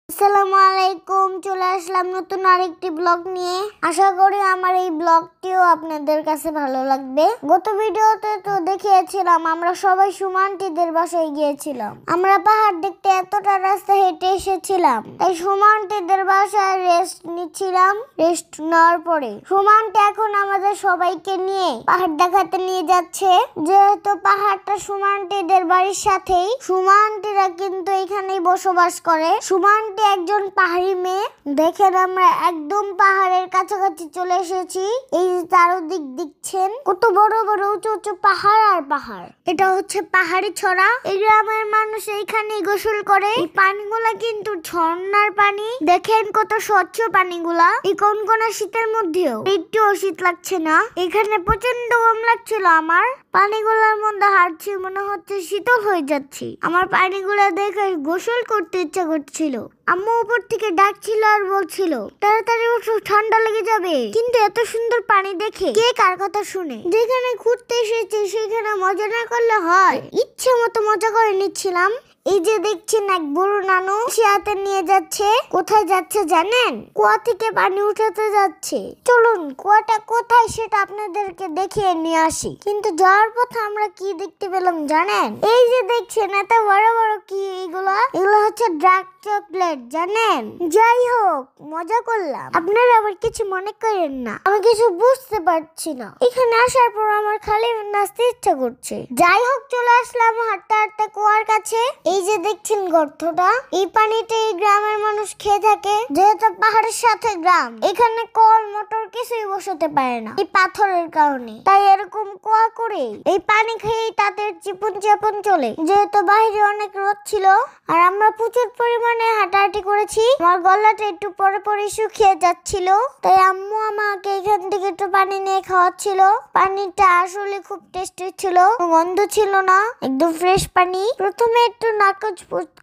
আসসালামু আলাইকুম, চলে আসলাম নতুন আরেকটি ব্লগ নিয়ে। আশা করি আমার এই ব্লগটিও আপনাদের কাছে ভালো লাগবে। গত ভিডিওতে তো দেখিয়েছিলাম আমরা সবাই সুমানটিদের বাসায় গিয়েছিলাম। আমরা পাহাড় দেখতে এতটা রাস্তা হেঁটে এসেছিলাম, তাই সুমানটিদের বাসায় রেস্ট নিচ্ছিলাম। রেস্ট নেওয়ার পরে সুমানটি এখন আমাদের সবাইকে নিয়ে পাহাড় দেখাতে নিয়ে যাচ্ছে। যেহেতু পাহাড়টা সুমানটিদের বাড়ির সাথেই, সুমানটিরা কিন্তু এখানেই বসবাস করে। সুমানটি একজন পাহাড়ি মেয়ে। দেখেন আমরা একদম পাহাড়ের কাছাকাছি চলে এসেছি। এই চারদিক দেখছেন কত বড় বড় উঁচু উঁচু পাহাড় আর পাহাড়। এটা হচ্ছে পাহাড়ি ছড়া। এই গ্রামের মানুষ এইখানেই গোসল করে। এই পানিগুলা কিন্তু ঝর্ণার পানি। দেখেন কত স্বচ্ছ পানিগুলা। এই কনকনা শীতের মধ্যেও একটুও শীত লাগছে না। এখানে প্রচন্ড গরম লাগছিল আমার। পানিগুলার মধ্যে হাঁটছি, মনে হচ্ছে শীতল হয়ে যাচ্ছি। আমার পানিগুলা দেখে গোসল করতে ইচ্ছা করছিল। আম্মু উপর থেকে ডাকছিল আর বলছিল তাড়াতাড়ি উঠো, ঠান্ডা লেগে যাবে। কিন্তু এত সুন্দর পানি দেখে কে কার কথা শুনে? যেখানে ঘুরতে এসেছি সেখানে মজা না করলে হয়। ইচ্ছে মতো মজা করে নিচ্ছিলাম। এই যে দেখছেন এক বড় নানু সে হাতে নিয়ে যাচ্ছে। কোথায় যাচ্ছে জানেন? কুয়া থেকে পানি উঠাতে যাচ্ছে। চলুন কুয়াটা কোথায় সেটা আপনাদেরকে দেখিয়ে নিয়ে আসি। কিন্তু যাওয়ার পথে আমরা কি দেখতে পেলাম জানেন? এই যে দেখছেন এত বড় বড় কি এগুলো হচ্ছে ডার্ক চকলেট, জানেন? যাই হোক, মজা করলাম, আপনারা আবার কিছু মনে করেন না। আমি কিছু বুঝতে পারছি না। এখানে আসার পর আমার খালি নাচতে ইচ্ছা করছে। যাই হোক, চলে আসলাম হাঁটতে হাঁটতে কুয়ার কাছে। এই যে দেখছেন গর্তটা, এই পানিটা এই গ্রামের মানুষ খেয়ে থাকে। যেহেতু পাহাড়ের সাথে গ্রাম, এখানে কল মোটর কিছুই বসাতে পারে না এই পাথরের কারণে। তাই এরকম কুয়া করে এই পানি খেয়েই তাদের জীবন যাপন চলে। যেহেতু বাইরে অনেক রোদ ছিল আর আমরা প্রচুর পরিমাণে হাঁটাহাঁটি করেছি, আমার গলাটা একটু পরে পরে শুকিয়ে যাচ্ছিল। তাই আম্মু আমাকে এখান থেকে একটু পানি নিয়ে খাওয়াচ্ছিল। পানিটা আসলে খুব টেস্টি ছিল, গন্ধ ছিল না, একদম ফ্রেশ পানি। প্রথমে একটু নাকচ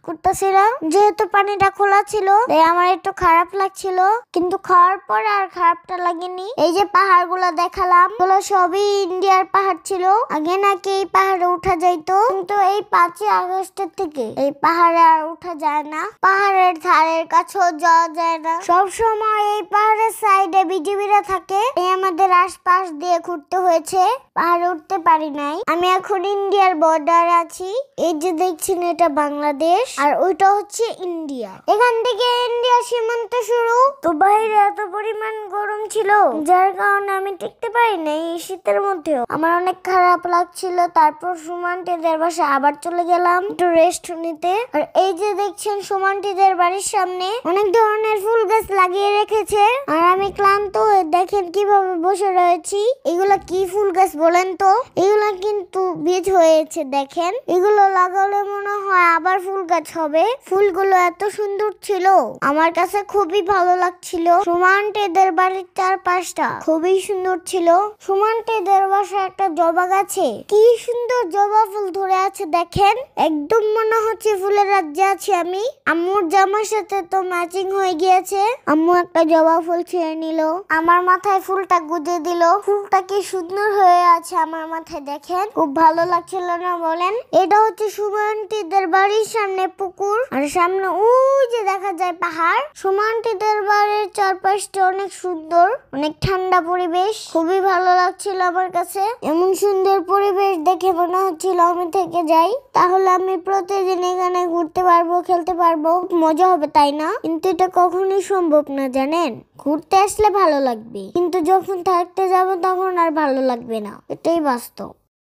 করতেছিলাম, যেহেতু পানিটা খোলা ছিল তাই আমার একটু খারাপ লাগছিল, কিন্তু খাওয়ার পর আর খারাপটা লাগেনি। এই যে পাহাড়গুলো দেখালাম, এগুলো সবই ইন্ডিয়ার পাহাড় ছিল। আগে নাকি এই পাহাড়ে উঠা যাইতো, কিন্তু এই 5ই আগস্টের থেকে এই পাহাড়ে আর উঠা যায় না। পাহাড়ের ধারের কাছেও যাওয়া যায় না। সব সময় এই পাহাড়ের সাইডে বিজিবিরা থাকে, এই আমাদের আশপাশ দিয়ে ঘুরতে হয়েছে, পাহাড়ে উঠতে পারি নাই। আমি এখন ইন্ডিয়ার বর্ডারে আছি। এই যে দেখছেন এটা বাংলাদেশ আর ওইটা হচ্ছে ইন্ডিয়া। এখান থেকে ইন্ডিয়া সীমান্ত শুরু। তো বাইরে এত পরিমাণ গরম ছিল যার কারণে আমি টিকতে পারি নাই এই শীতের মধ্যেও। আমার অনেক খারাপ লাগছিল। তারপর সুমানটিদের বাসায় আবার চলে গেলাম একটু রেস্ট নিতে। আর এই যে দেখছেন সুমানটিদের বাড়ির সামনে অনেক ধরনের ফুল গাছ লাগিয়ে রেখেছে আর আমি ক্লান্ত হয়ে দেখেন কিভাবে বসে রয়েছি। এগুলা কি ফুল গাছ বলেন তো? এগুলা কিন্তু বীজ হয়েছে। দেখেন এগুলো লাগালে মনে হয় আবার ফুল গাছ হবে। ফুলগুলো এত সুন্দর ছিল, আমার কাছে খুবই ভালো লাগছিল। সুমানটিদের বাড়ির চারপাশটা খুবই সুন্দর ছিল। সুমানটিদের বাসায় একটা জবা গাছে কি সুন্দর জবা ফুল ধরে আছে দেখেন। একদম মনে হচ্ছে ফুলের রাজ্যে আছি আমি। আম্মুর জামার সাথে তো ম্যাচিং হয়ে গিয়েছে। আম্মু একটা জবা ফুল ছিঁড়ে নিল, আমার মাথায় ফুলটা গুজে দিল। ফুলটা কি সুন্দর হয়ে আছে আমার মাথায়, দেখেন খুব ভালো লাগছিল না বলেন? এটা হচ্ছে সুমানটিদের বাড়ির সামনে পুকুর আর সামনে ওই যে দেখা যায় পাহাড়। সুমানটিদের বাড়ির চারপাশটা অনেক সুন্দর, অনেক ঠান্ডা পরিবেশ, খুবই ভালো লাগছিল আমার কাছে। এমন সুন্দর পরিবেশ দেখে মনে হচ্ছিল আমি থেকে যাই, তাহলে আমি প্রতিদিন এখানে ঘুরতে পারবো, খেলতে পারবো, মজা হবে, তাই না? কিন্তু এটা কখনোই সম্ভব না, জানেন? ঘুরতে আসলে ভালো লাগবে, কিন্তু যখন থাকতে যাব তখন আর ভালো লাগবে না। এটাই বাস্তব।